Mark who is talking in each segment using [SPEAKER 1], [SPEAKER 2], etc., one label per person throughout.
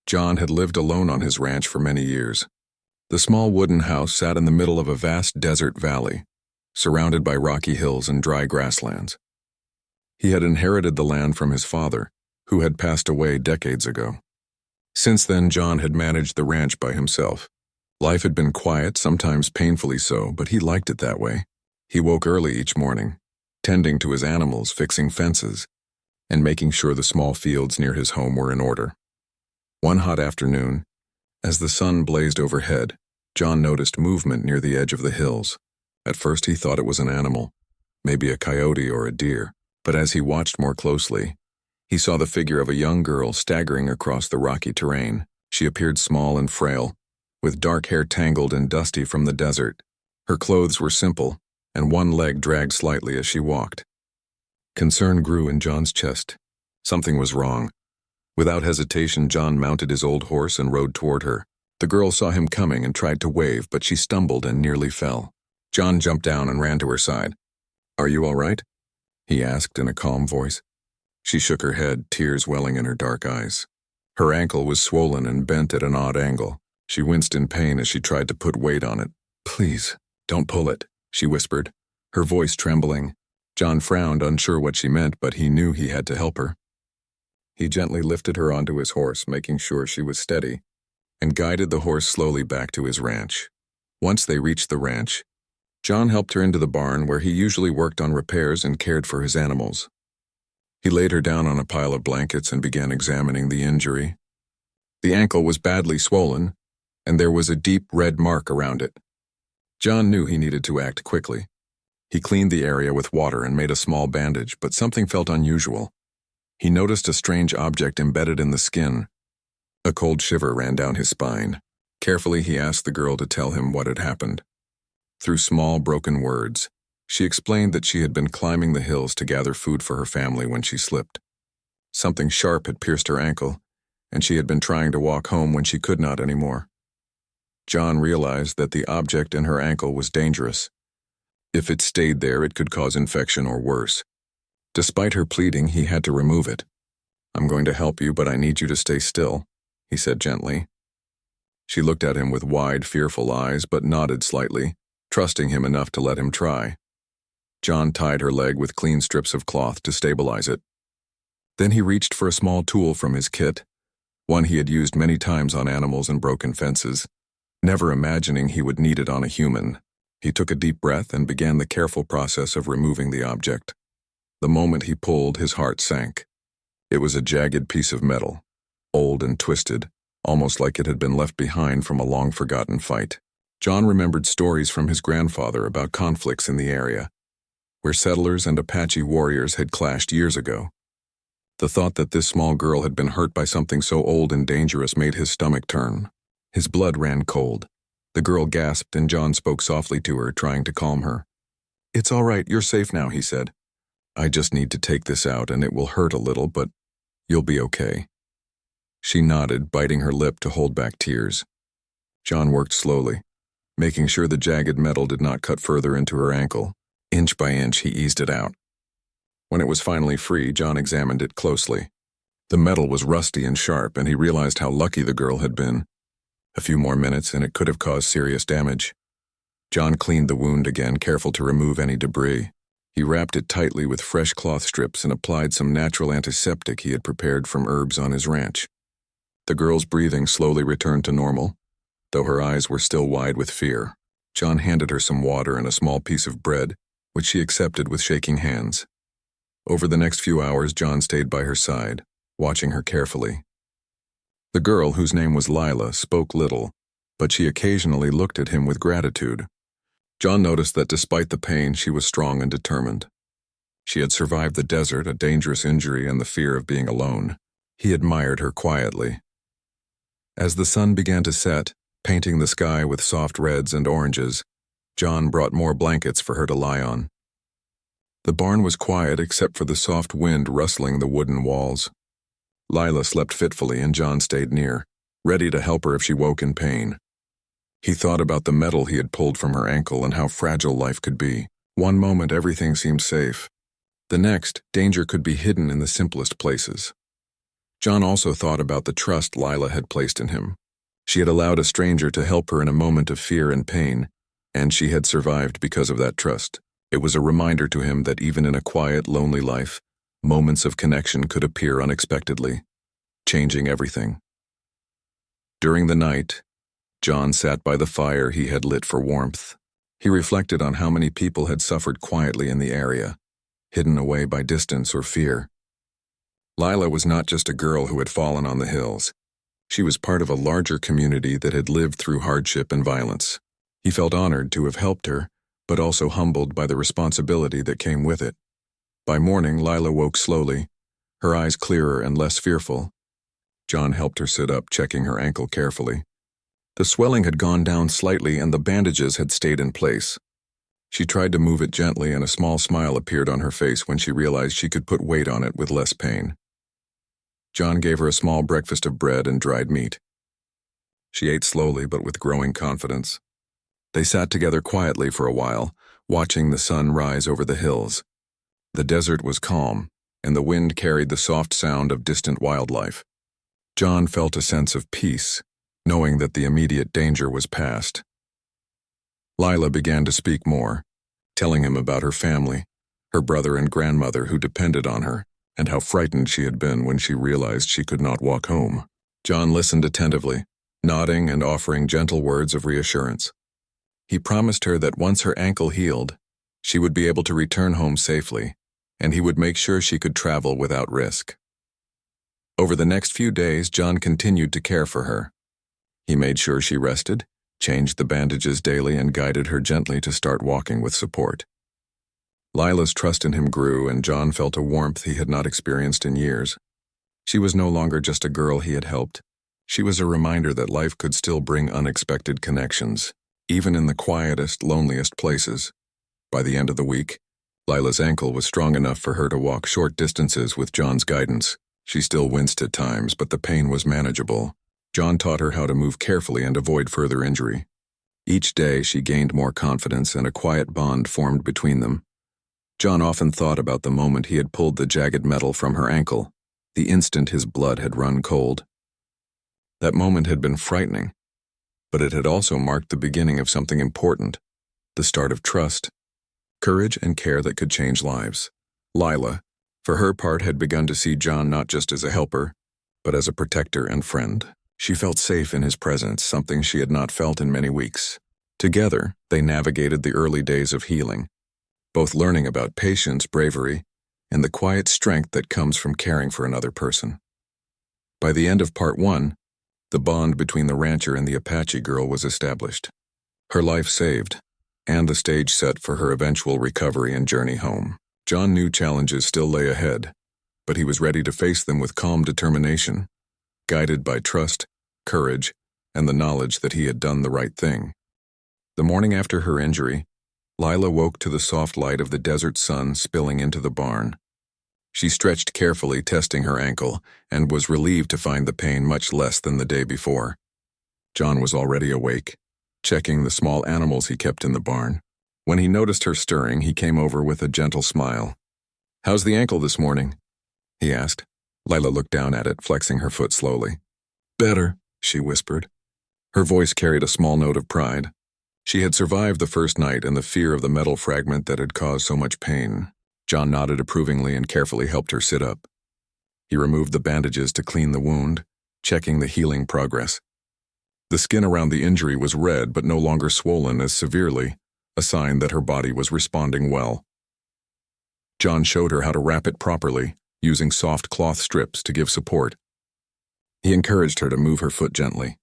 [SPEAKER 1] John had lived alone on his ranch for many years. The small wooden house sat in the middle of a vast desert valley, surrounded by rocky hills and dry grasslands. He had inherited the land from his father, who had passed away decades ago. Since then, John had managed the ranch by himself. Life had been quiet, sometimes painfully so, but he liked it that way. He woke early each morning, tending to his animals, fixing fences, and making sure the small fields near his home were in order. One hot afternoon, as the sun blazed overhead, John noticed movement near the edge of the hills. At first he thought it was an animal, maybe a coyote or a deer, but as he watched more closely, he saw the figure of a young girl staggering across the rocky terrain. She appeared small and frail, with dark hair tangled and dusty from the desert. Her clothes were simple, and one leg dragged slightly as she walked. Concern grew in John's chest. Something was wrong. Without hesitation, John mounted his old horse and rode toward her. The girl saw him coming and tried to wave, but she stumbled and nearly fell. John jumped down and ran to her side. "Are you all right?" he asked in a calm voice. She shook her head, tears welling in her dark eyes. Her ankle was swollen and bent at an odd angle. She winced in pain as she tried to put weight on it. "Please, don't pull it," she whispered, her voice trembling. John frowned, unsure what she meant, but he knew he had to help her. He gently lifted her onto his horse, making sure she was steady, and guided the horse slowly back to his ranch. Once they reached the ranch, John helped her into the barn where he usually worked on repairs and cared for his animals. He laid her down on a pile of blankets and began examining the injury. The ankle was badly swollen, and there was a deep red mark around it. John knew he needed to act quickly. He cleaned the area with water and made a small bandage, but something felt unusual. He noticed a strange object embedded in the skin. A cold shiver ran down his spine. Carefully, he asked the girl to tell him what had happened. Through small, broken words, she explained that she had been climbing the hills to gather food for her family when she slipped. Something sharp had pierced her ankle, and she had been trying to walk home when she could not anymore. John realized that the object in her ankle was dangerous. If it stayed there, it could cause infection or worse. Despite her pleading, he had to remove it. "I'm going to help you, but I need you to stay still," he said gently. She looked at him with wide, fearful eyes, but nodded slightly, trusting him enough to let him try. John tied her leg with clean strips of cloth to stabilize it. Then he reached for a small tool from his kit, one he had used many times on animals and broken fences, never imagining he would need it on a human. He took a deep breath and began the careful process of removing the object. The moment he pulled, his heart sank. It was a jagged piece of metal, old and twisted, almost like it had been left behind from a long-forgotten fight. John remembered stories from his grandfather about conflicts in the area, where settlers and Apache warriors had clashed years ago. The thought that this small girl had been hurt by something so old and dangerous made his stomach turn. His blood ran cold. The girl gasped, and John spoke softly to her, trying to calm her. "It's all right, you're safe now," he said. "I just need to take this out, and it will hurt a little, but you'll be okay." She nodded, biting her lip to hold back tears. John worked slowly, making sure the jagged metal did not cut further into her ankle. Inch by inch, he eased it out. When it was finally free, John examined it closely. The metal was rusty and sharp, and he realized how lucky the girl had been. A few more minutes, and it could have caused serious damage. John cleaned the wound again, careful to remove any debris. He wrapped it tightly with fresh cloth strips and applied some natural antiseptic he had prepared from herbs on his ranch. The girl's breathing slowly returned to normal, though her eyes were still wide with fear. John handed her some water and a small piece of bread, which she accepted with shaking hands. Over the next few hours, John stayed by her side, watching her carefully. The girl, whose name was Lila, spoke little, but she occasionally looked at him with gratitude. John noticed that despite the pain, she was strong and determined. She had survived the desert, a dangerous injury, and the fear of being alone. He admired her quietly. As the sun began to set, painting the sky with soft reds and oranges, John brought more blankets for her to lie on. The barn was quiet except for the soft wind rustling the wooden walls. Lila slept fitfully, and John stayed near, ready to help her if she woke in pain. He thought about the metal he had pulled from her ankle and how fragile life could be. One moment, everything seemed safe. The next, danger could be hidden in the simplest places. John also thought about the trust Lila had placed in him. She had allowed a stranger to help her in a moment of fear and pain, and she had survived because of that trust. It was a reminder to him that even in a quiet, lonely life, moments of connection could appear unexpectedly, changing everything. During the night, John sat by the fire he had lit for warmth. He reflected on how many people had suffered quietly in the area, hidden away by distance or fear. Lila was not just a girl who had fallen on the hills. She was part of a larger community that had lived through hardship and violence. He felt honored to have helped her, but also humbled by the responsibility that came with it. By morning, Lila woke slowly, her eyes clearer and less fearful. John helped her sit up, checking her ankle carefully. The swelling had gone down slightly and the bandages had stayed in place. She tried to move it gently and a small smile appeared on her face when she realized she could put weight on it with less pain. John gave her a small breakfast of bread and dried meat. She ate slowly but with growing confidence. They sat together quietly for a while, watching the sun rise over the hills. The desert was calm, and the wind carried the soft sound of distant wildlife. John felt a sense of peace, knowing that the immediate danger was past. Lila began to speak more, telling him about her family, her brother and grandmother who depended on her, and how frightened she had been when she realized she could not walk home. John listened attentively, nodding and offering gentle words of reassurance. He promised her that once her ankle healed, she would be able to return home safely, and he would make sure she could travel without risk. Over the next few days, John continued to care for her. He made sure she rested, changed the bandages daily, and guided her gently to start walking with support. Lila's trust in him grew, and John felt a warmth he had not experienced in years. She was no longer just a girl he had helped. She was a reminder that life could still bring unexpected connections, even in the quietest, loneliest places. By the end of the week, Lila's ankle was strong enough for her to walk short distances with John's guidance. She still winced at times, but the pain was manageable. John taught her how to move carefully and avoid further injury. Each day, she gained more confidence, and a quiet bond formed between them. John often thought about the moment he had pulled the jagged metal from her ankle, the instant his blood had run cold. That moment had been frightening, but it had also marked the beginning of something important, the start of trust, courage, and care that could change lives. Lila, for her part, had begun to see John not just as a helper, but as a protector and friend. She felt safe in his presence, something she had not felt in many weeks. Together, they navigated the early days of healing, both learning about patience, bravery, and the quiet strength that comes from caring for another person. By the end of Part 1, the bond between the rancher and the Apache girl was established, her life saved, and the stage set for her eventual recovery and journey home. John knew challenges still lay ahead, but he was ready to face them with calm determination, guided by trust, courage, and the knowledge that he had done the right thing. The morning after her injury, Lila woke to the soft light of the desert sun spilling into the barn. She stretched carefully, testing her ankle, and was relieved to find the pain much less than the day before. John was already awake, checking the small animals he kept in the barn. When he noticed her stirring, he came over with a gentle smile. "How's the ankle this morning?" he asked. Lila looked down at it, flexing her foot slowly. "Better," she whispered. Her voice carried a small note of pride. She had survived the first night and the fear of the metal fragment that had caused so much pain. John nodded approvingly and carefully helped her sit up. He removed the bandages to clean the wound, checking the healing progress. The skin around the injury was red but no longer swollen as severely, a sign that her body was responding well. John showed her how to wrap it properly, using soft cloth strips to give support. He encouraged her to move her foot gently.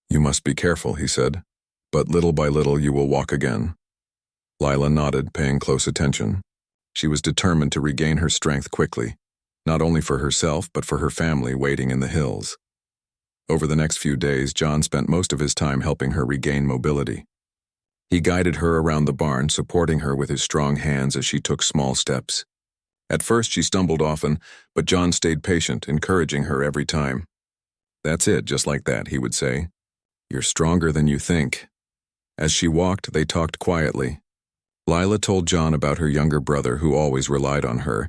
[SPEAKER 1] "You must be careful," he said, "but little by little you will walk again." Lila nodded, paying close attention. She was determined to regain her strength quickly, not only for herself but for her family waiting in the hills. Over the next few days, John spent most of his time helping her regain mobility. He guided her around the barn, supporting her with his strong hands as she took small steps. At first, she stumbled often, but John stayed patient, encouraging her every time. "That's it, just like that," he would say. "You're stronger than you think." As she walked, they talked quietly. Lila told John about her younger brother who always relied on her,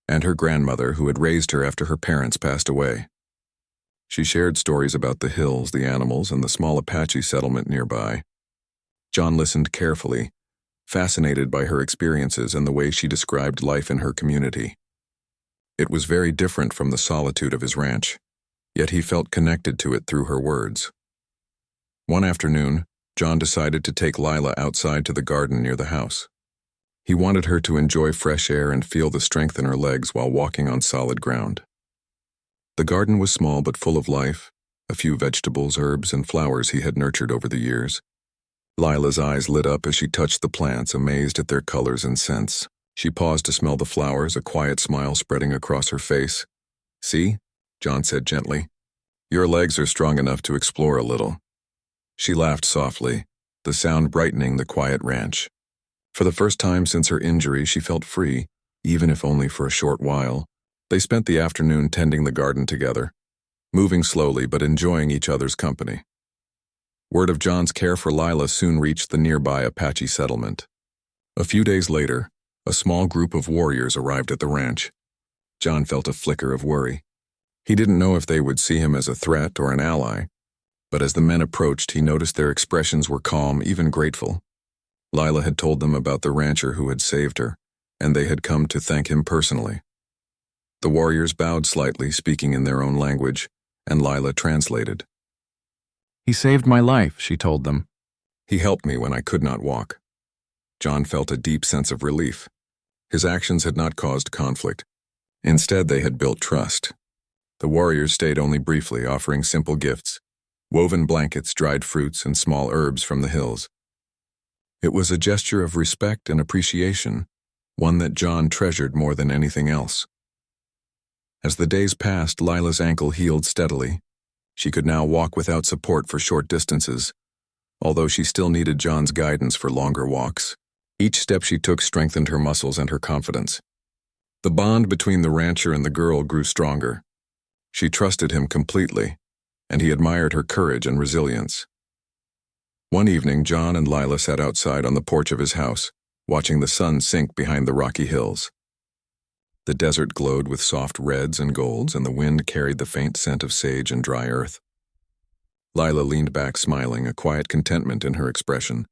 [SPEAKER 1] and her grandmother who had raised her after her parents passed away. She shared stories about the hills, the animals, and the small Apache settlement nearby. John listened carefully, fascinated by her experiences and the way she described life in her community. It was very different from the solitude of his ranch, yet he felt connected to it through her words. One afternoon, John decided to take Lila outside to the garden near the house. He wanted her to enjoy fresh air and feel the strength in her legs while walking on solid ground. The garden was small but full of life, a few vegetables, herbs, and flowers he had nurtured over the years. Lila's eyes lit up as she touched the plants, amazed at their colors and scents. She paused to smell the flowers, a quiet smile spreading across her face. "See?" John said gently. "Your legs are strong enough to explore a little." She laughed softly, the sound brightening the quiet ranch. For the first time since her injury, she felt free, even if only for a short while. They spent the afternoon tending the garden together, moving slowly but enjoying each other's company. Word of John's care for Lila soon reached the nearby Apache settlement. A few days later, a small group of warriors arrived at the ranch. John felt a flicker of worry. He didn't know if they would see him as a threat or an ally, but as the men approached, he noticed their expressions were calm, even grateful. Lila had told them about the rancher who had saved her, and they had come to thank him personally. The warriors bowed slightly, speaking in their own language, and Lila translated.
[SPEAKER 2] "He saved my life," she told them.
[SPEAKER 1] "He helped me when I could not walk." John felt a deep sense of relief. His actions had not caused conflict. Instead, they had built trust. The warriors stayed only briefly, offering simple gifts, woven blankets, dried fruits, and small herbs from the hills. It was a gesture of respect and appreciation, one that John treasured more than anything else. As the days passed, Lila's ankle healed steadily. She could now walk without support for short distances, although she still needed John's guidance for longer walks. Each step she took strengthened her muscles and her confidence. The bond between the rancher and the girl grew stronger. She trusted him completely, and he admired her courage and resilience. One evening, John and Lila sat outside on the porch of his house, watching the sun sink behind the rocky hills. The desert glowed with soft reds and golds, and the wind carried the faint scent of sage and dry earth. Lila leaned back, smiling, a quiet contentment in her expression.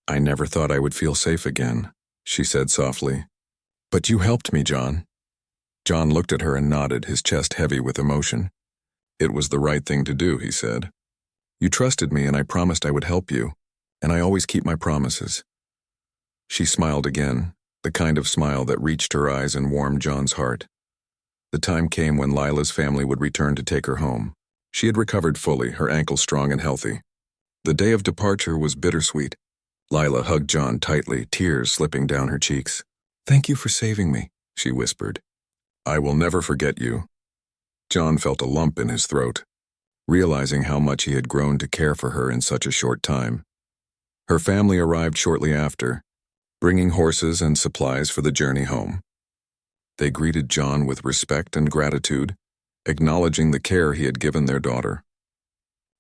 [SPEAKER 1] "I never thought I would feel safe again," she said softly. "But you helped me, John." John looked at her and nodded, his chest heavy with emotion. "It was the right thing to do," he said. "You trusted me, and I promised I would help you, and I always keep my promises." She smiled again, the kind of smile that reached her eyes and warmed John's heart. The time came when Lila's family would return to take her home. She had recovered fully, her ankle strong and healthy. The day of departure was bittersweet. Lila hugged John tightly, tears slipping down her cheeks. "Thank you for saving me," she whispered. "I will never forget you." John felt a lump in his throat, realizing how much he had grown to care for her in such a short time. Her family arrived shortly after, bringing horses and supplies for the journey home. They greeted John with respect and gratitude, acknowledging the care he had given their daughter.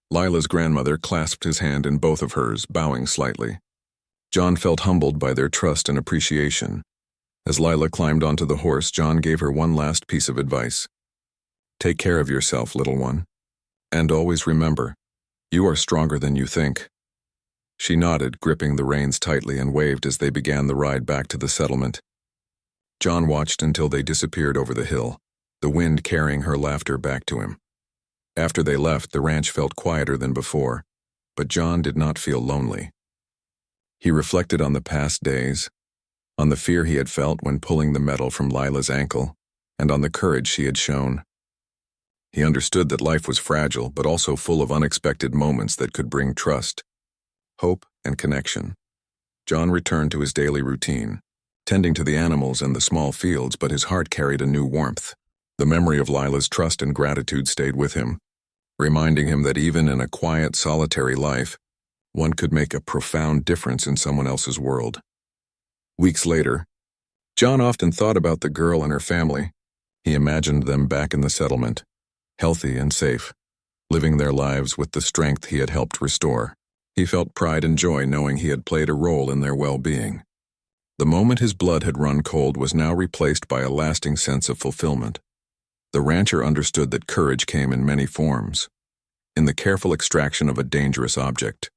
[SPEAKER 1] Lila's grandmother clasped his hand in both of hers, bowing slightly. John felt humbled by their trust and appreciation. As Lila climbed onto the horse, John gave her one last piece of advice. "Take care of yourself, little one. And always remember, you are stronger than you think." She nodded, gripping the reins tightly, and waved as they began the ride back to the settlement. John watched until they disappeared over the hill, the wind carrying her laughter back to him. After they left, the ranch felt quieter than before, but John did not feel lonely. He reflected on the past days, on the fear he had felt when pulling the metal from Lila's ankle, and on the courage she had shown. He understood that life was fragile, but also full of unexpected moments that could bring trust, hope, and connection. John returned to his daily routine, tending to the animals and the small fields, but his heart carried a new warmth. The memory of Lila's trust and gratitude stayed with him, reminding him that even in a quiet, solitary life, one could make a profound difference in someone else's world. Weeks later, John often thought about the girl and her family. He imagined them back in the settlement, healthy and safe, living their lives with the strength he had helped restore. He felt pride and joy knowing he had played a role in their well-being. The moment his blood had run cold was now replaced by a lasting sense of fulfillment. The rancher understood that courage came in many forms: in the careful extraction of a dangerous object,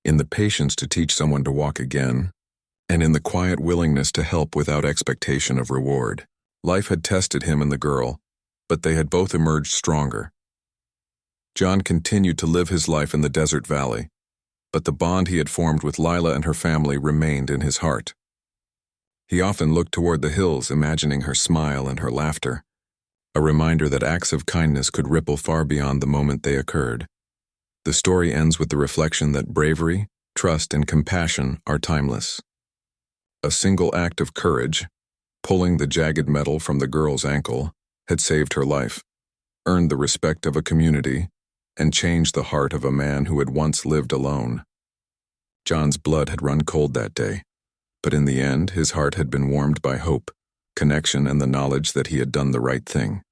[SPEAKER 1] in the patience to teach someone to walk again, and in the quiet willingness to help without expectation of reward. Life had tested him and the girl, but they had both emerged stronger. John continued to live his life in the desert valley, but the bond he had formed with Lila and her family remained in his heart. He often looked toward the hills, imagining her smile and her laughter, a reminder that acts of kindness could ripple far beyond the moment they occurred. The story ends with the reflection that bravery, trust, and compassion are timeless. A single act of courage, pulling the jagged metal from the girl's ankle, had saved her life, earned the respect of a community, and changed the heart of a man who had once lived alone. John's blood had run cold that day, but in the end his heart had been warmed by hope, connection, and the knowledge that he had done the right thing.